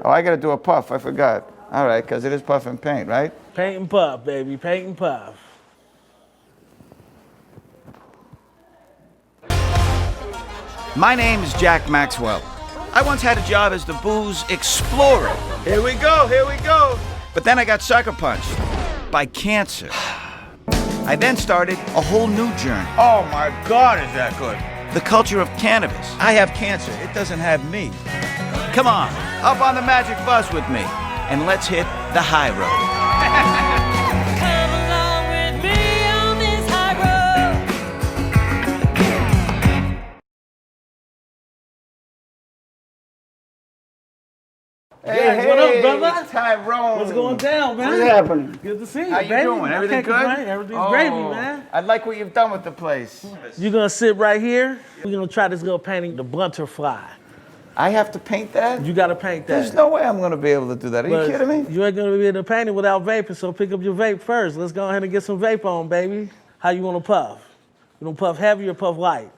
Oh, I gotta do a puff, I forgot. All right, because it is puff and paint, right? Paint and puff, baby, paint and puff. My name is Jack Maxwell. I once had a job as the booze explorer. Here we go, here we go. But then I got sucker punched by cancer. I then started a whole new journey. Oh my God, is that good? The culture of cannabis. I have cancer, it doesn't have me. Come on, up on the magic bus with me, and let's hit the high road. Come along with me on this high road. Hey, what up, brother? Tyrone. What's going down, man? What's happening? Good to see you, How baby. you doing? Everything good? Everything's gravy, man. I like what you've done with the place. You're gonna sit right here. We're gonna try this little painting, the butterfly. I have to paint that? You gotta paint that. There's no way I'm gonna be able to do that. Are you kidding me? You ain't gonna be able to paint it without vaping, so pick up your vape first. Let's go ahead and get some vape on, baby. How you wanna puff? You wanna puff heavy or puff light?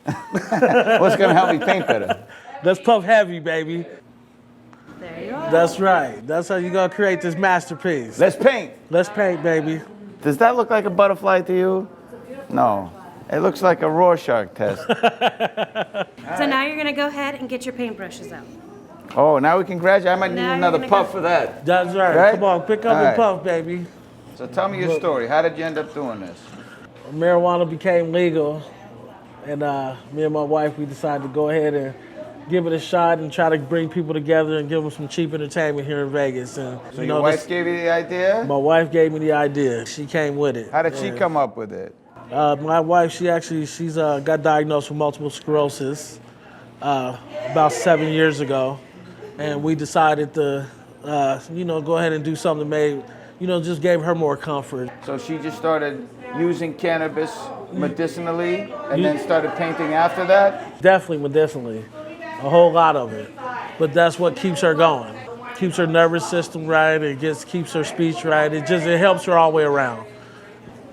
What's gonna help me paint better? Let's puff heavy, baby. There you are. That's right. That's how you gonna create this masterpiece. Let's paint. Let's paint, baby. Does that look like a butterfly to you? No. It looks like a Rorschach test. So now you're gonna go ahead and get your paintbrushes out. Oh, now we can graduate. I might need Now you're another gonna puff go- for that. That's right. Right? Come on, pick up All and right. puff, baby. So tell me your story. How did you end up doing this? Marijuana became legal, and me and my wife, we decided to go ahead and give it a shot and try to bring people together and give them some cheap entertainment here in Vegas. And So your wife gave you the idea? my wife gave me the idea. She came with it. How did she come up with it? My wife, she's got diagnosed with multiple sclerosis about 7 years ago, and we decided to, go ahead and do something that made, just gave her more comfort. So she just started using cannabis medicinally and then started painting after that? Definitely medicinally, a whole lot of it, but that's what keeps her going. Keeps her nervous system right. Keeps her speech right. It helps her all the way around.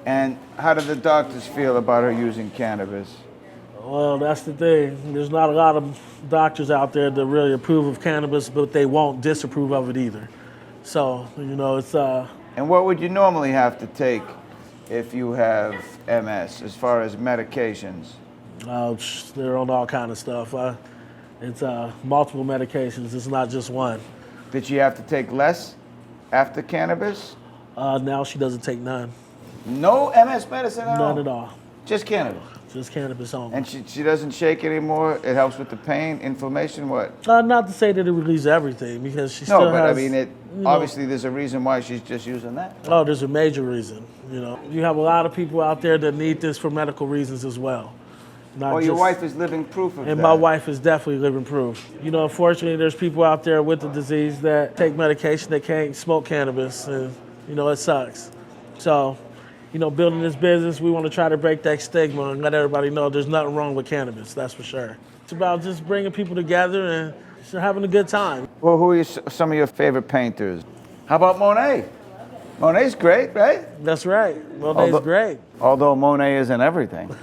And how do the doctors feel about her using cannabis? Well, that's the thing. There's not a lot of doctors out there that really approve of cannabis, but they won't disapprove of it either. So, it's... And what would you normally have to take if you have MS as far as medications? They're on all kind of stuff. It's multiple medications. It's not just one. Did she have to take less after cannabis? Now she doesn't take none. No MS medicine at all? None at all. Just cannabis? Just cannabis only. And she doesn't shake anymore? It helps with the pain, inflammation, what? Not to say that it relieves everything, because she still No, but has... I mean, obviously there's a reason why she's just using that. Oh, there's a major reason. You have a lot of people out there that need this for medical reasons as well. Well, your wife is living proof of that. And my wife is definitely living proof. Unfortunately, there's people out there with the disease that take medication that can't smoke cannabis, and, it sucks. So, building this business, we want to try to break that stigma and let everybody know there's nothing wrong with cannabis, that's for sure. It's about just bringing people together and just having a good time. Well, who are some of your favorite painters? How about Monet? Monet's great, right? That's right. Monet's great. Although Monet isn't everything.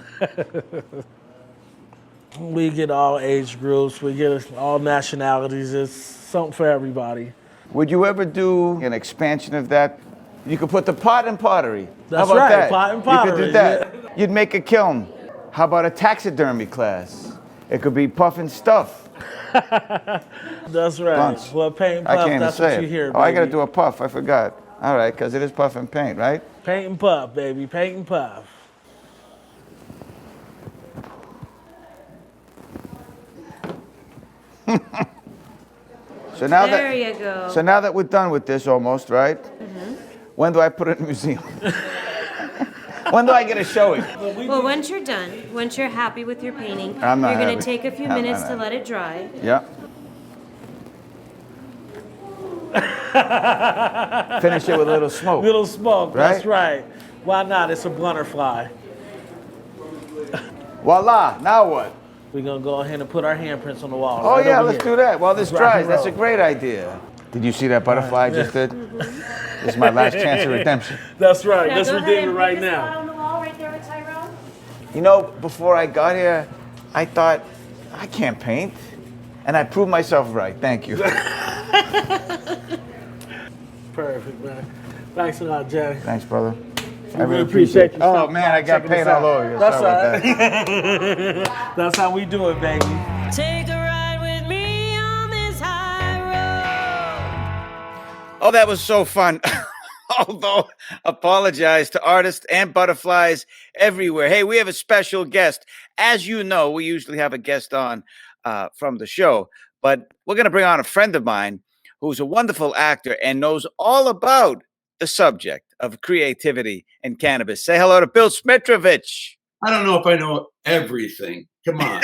We get all age groups, we get all nationalities. It's something for everybody. Would you ever do an expansion of that? You could put the pot in pottery. That's How about right, that? pot and pottery. You could do that. You'd make a kiln. How about a taxidermy class? It could be puff and stuff. That's right. Bunch. Well, paint and I puff, can't that's say what you it. hear, Oh, I gotta baby. do a puff. I forgot. All right, because it is puff and paint, right? Paint and puff, baby. Paint and puff. So now There you go. So now that we're done with this almost, right? When do I put it in a museum? When do I get a showing? Well, once you're done, once you're happy with your painting, I'm not you're going happy. to take a few I'm minutes not to happy. let it dry. Yeah. Finish it with a little smoke. Little smoke, Right? that's right. Why not? It's a butterfly. Voila, now what? We're going to go ahead and put our handprints on the wall. Oh right yeah, over let's here. do that. While this Rock dries, and that's a roll. great idea. Did you see that butterfly I just did? This is my last chance of redemption. That's right. Now Let's go redeem ahead it and right pick a spot now. on the wall right there with Tyrone. You know, before I got here, I thought, I can't paint. And I proved myself right. Thank you. Perfect, man. Thanks a lot, Jay. Thanks, brother. I really appreciate you. Oh, stopping man, by I and got checking paint us out. all over you. That's Sorry all about right. That's how we do it, baby. Take a ride with me on this high road. Oh, that was so fun. Although, apologize to artists and butterflies everywhere. Hey, we have a special guest. As you know, we usually have a guest on from the show, but we're going to bring on a friend of mine who's a wonderful actor and knows all about the subject of creativity and cannabis. Say hello to Bill Smitrovich. I don't know if I know everything. Come on.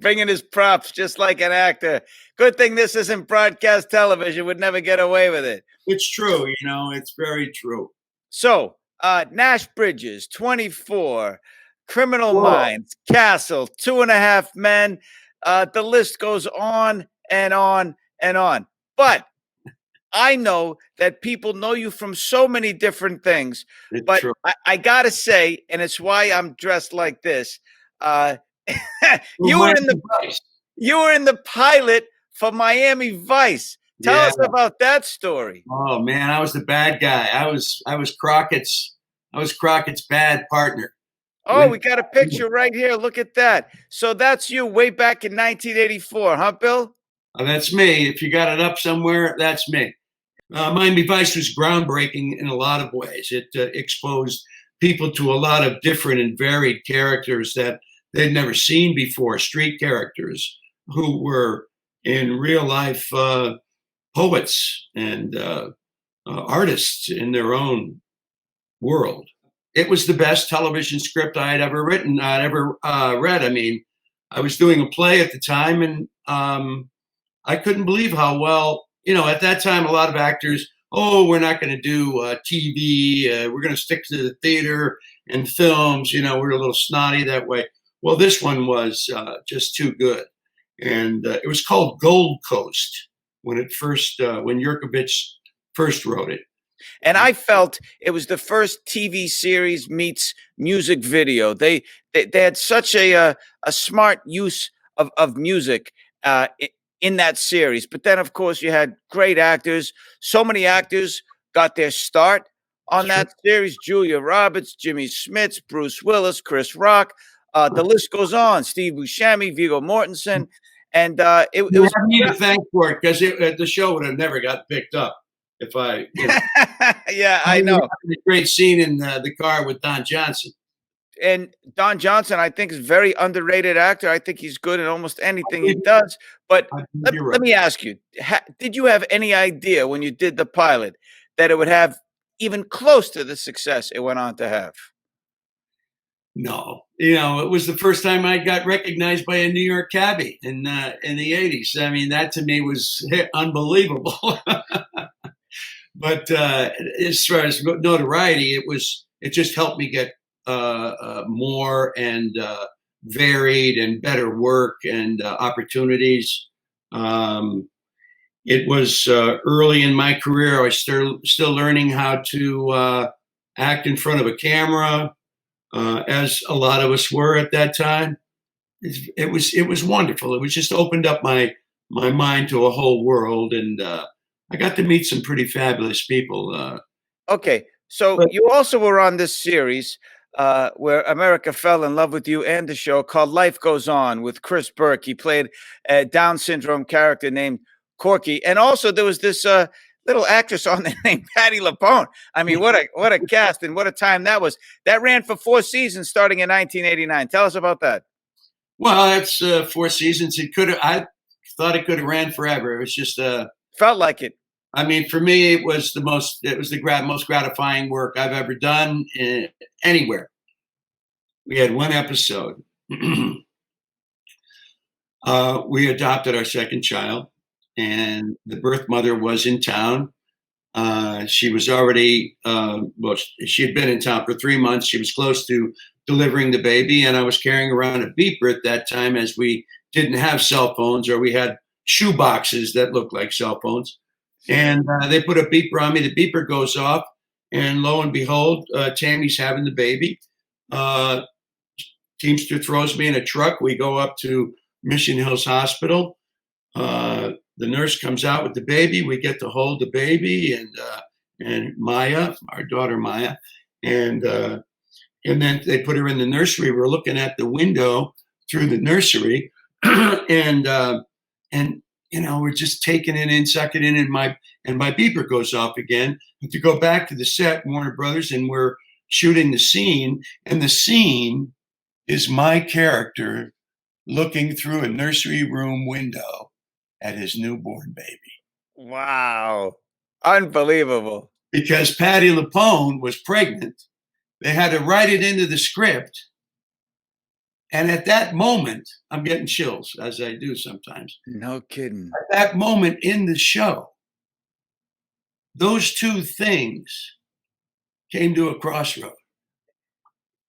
Bringing his props just like an actor. Good thing this isn't broadcast television. Would never get away with it. It's true, it's very true. So, Nash Bridges, 24, Criminal Whoa. Minds, Castle, 2.5 Men. The list goes on and on and on. But I know that people know you from so many different things. It's But true. I got to say, and it's why I'm dressed like this, you Well, were in the Vice. you were in the pilot for Miami Vice. Tell us about that story. Oh man, I was the bad guy. I was Crockett's bad partner. Oh, we got a picture right here. Look at that. So that's you way back in 1984, huh, Bill? That's me. If you got it up somewhere, that's me. Miami Vice was groundbreaking in a lot of ways. It exposed people to a lot of different and varied characters that they'd never seen before, street characters who were in real life poets and artists in their own world. It was the best television script I had ever written, I'd ever read. I mean, I was doing a play at the time, and I couldn't believe how well, at that time, a lot of actors, we're not going to do TV. We're going to stick to the theater and films. We're a little snotty that way. Well, this one was just too good. And it was called Gold Coast when Yurkovich first wrote it. And I felt it was the first TV series meets music video. They had such a smart use of music in that series. But then, of course, you had great actors. So many actors got their start on that series. Julia Roberts, Jimmy Smits, Bruce Willis, Chris Rock. The list goes on. Steve Buscemi, Viggo Mortensen. And it was me to thank for it, because the show would have never got picked up if I. Yeah, I know. A great scene in the car with Don Johnson. And Don Johnson, I think, is a very underrated actor. I think he's good in almost anything he does. But let me ask you, did you have any idea when you did the pilot that it would have even close to the success it went on to have? No, it was the first time I got recognized by a New York cabbie in the 80s. I mean, that to me was unbelievable. But as far as notoriety, it just helped me get more and varied and better work and opportunities. It was early in my career. I was still learning how to act in front of a camera, as a lot of us were at that time. It was wonderful. It was just opened up my mind to a whole world, and I got to meet some pretty fabulous people. Okay, so you also were on this series where America fell in love with you and the show called Life Goes On with Chris Burke. He played a Down syndrome character named Corky. And also there was this little actress on there named Patti LuPone. I mean, what a cast and what a time that was. That ran for 4 seasons starting in 1989. Tell us about that. Well, that's 4 seasons. I thought it could have ran forever. It was just felt like it. I mean, for me, it was the most gratifying work I've ever done anywhere. We had one episode. We adopted our second child, and the birth mother was in town. She was already, she had been in town for 3 months. She was close to delivering the baby, and I was carrying around a beeper at that time, as we didn't have cell phones, or we had shoe boxes that looked like cell phones. And they put a beeper on me. The beeper goes off, and lo and behold, Tammy's having the baby. Teamster throws me in a truck. We go up to Mission Hills Hospital. the nurse comes out with the baby. We get to hold the baby and Maya, our daughter Maya, and then they put her in the nursery. We're looking at the window through the nursery, and we're just taking it in, sucking it in, and my beeper goes off again. And to go back to the set, Warner Brothers, and we're shooting the scene, and the scene is my character looking through a nursery room window at his newborn baby. Wow. Unbelievable. Because Patti LuPone was pregnant. They had to write it into the script. And at that moment, I'm getting chills, as I do sometimes. No kidding. At that moment in the show, those two things came to a crossroad.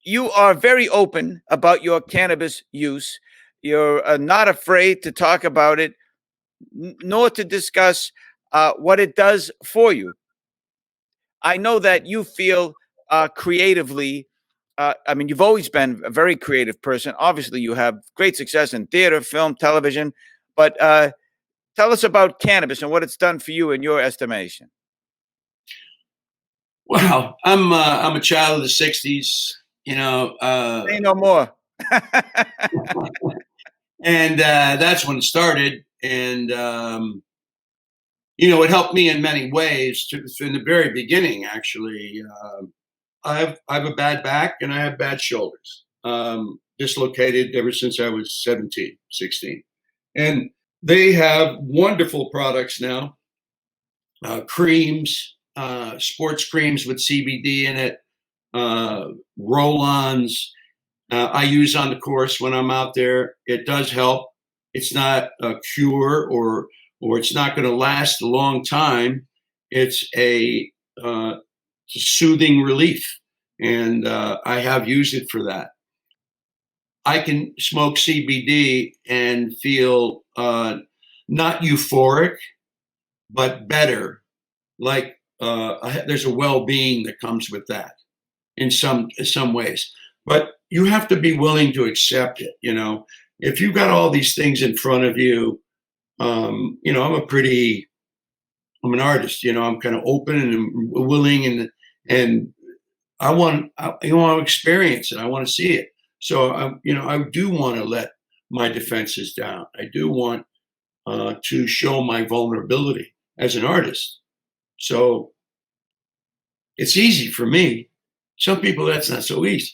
You are very open about your cannabis use. You're not afraid to talk about it, nor to discuss what it does for you. I know that you feel creatively. I mean, you've always been a very creative person. Obviously, you have great success in theater, film, television. But tell us about cannabis and what it's done for you in your estimation. Well, I'm a child of the '60s. Say no more. And that's when it started. And it helped me in many ways. In the very beginning, actually, I have a bad back and I have bad shoulders. Dislocated ever since I was 17, 16. And they have wonderful products now. Creams, sports creams with CBD in it, roll-ons. I use on the course when I'm out there. It does help. It's not a cure or it's not going to last a long time. It's a soothing relief, and I have used it for that. I can smoke CBD and feel not euphoric, but better. Like there's a well-being that comes with that in some ways. But you have to be willing to accept it. If you've got all these things in front of you, I'm an artist. I'm kind of open and willing, and I want to experience it. I want to see it. So I do want to let my defenses down. I do want to show my vulnerability as an artist. So it's easy for me. Some people, that's not so easy.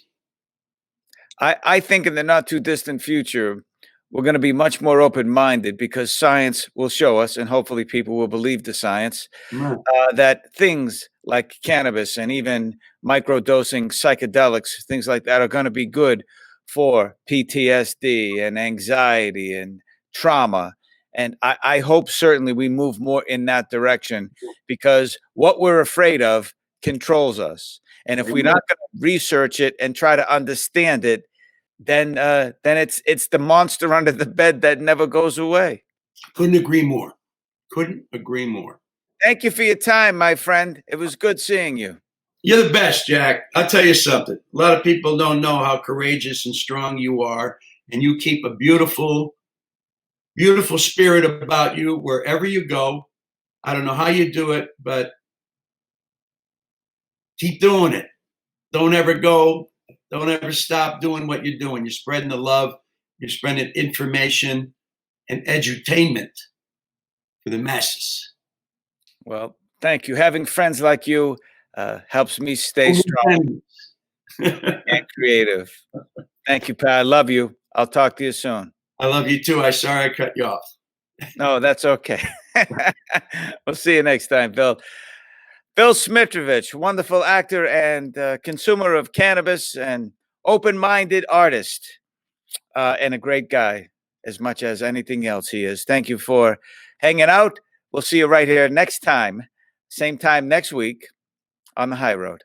I think in the not too distant future, we're going to be much more open-minded because science will show us, and hopefully people will believe the science, that things like cannabis and even microdosing psychedelics, things like that, are going to be good for PTSD and anxiety and trauma. And I hope certainly we move more in that direction, because what we're afraid of controls us. And if we're not going to research it and try to understand it, then it's the monster under the bed that never goes away. Couldn't agree more. Couldn't agree more. Thank you for your time, my friend. It was good seeing you. You're the best, Jack. I'll tell you something. A lot of people don't know how courageous and strong you are, and you keep a beautiful, beautiful spirit about you wherever you go. I don't know how you do it, but keep doing it. Don't ever go. Don't ever stop doing what you're doing. You're spreading the love. You're spreading information and edutainment for the masses. Well, thank you. Having friends like you helps me stay strong and creative. Thank you, Pat. I love you. I'll talk to you soon. I love you too. I'm sorry I cut you off. No, that's okay. We'll see you next time, Bill. Bill Smitrovich, wonderful actor and consumer of cannabis and open-minded artist, and a great guy as much as anything else he is. Thank you for hanging out. We'll see you right here next time, same time next week on the High Road.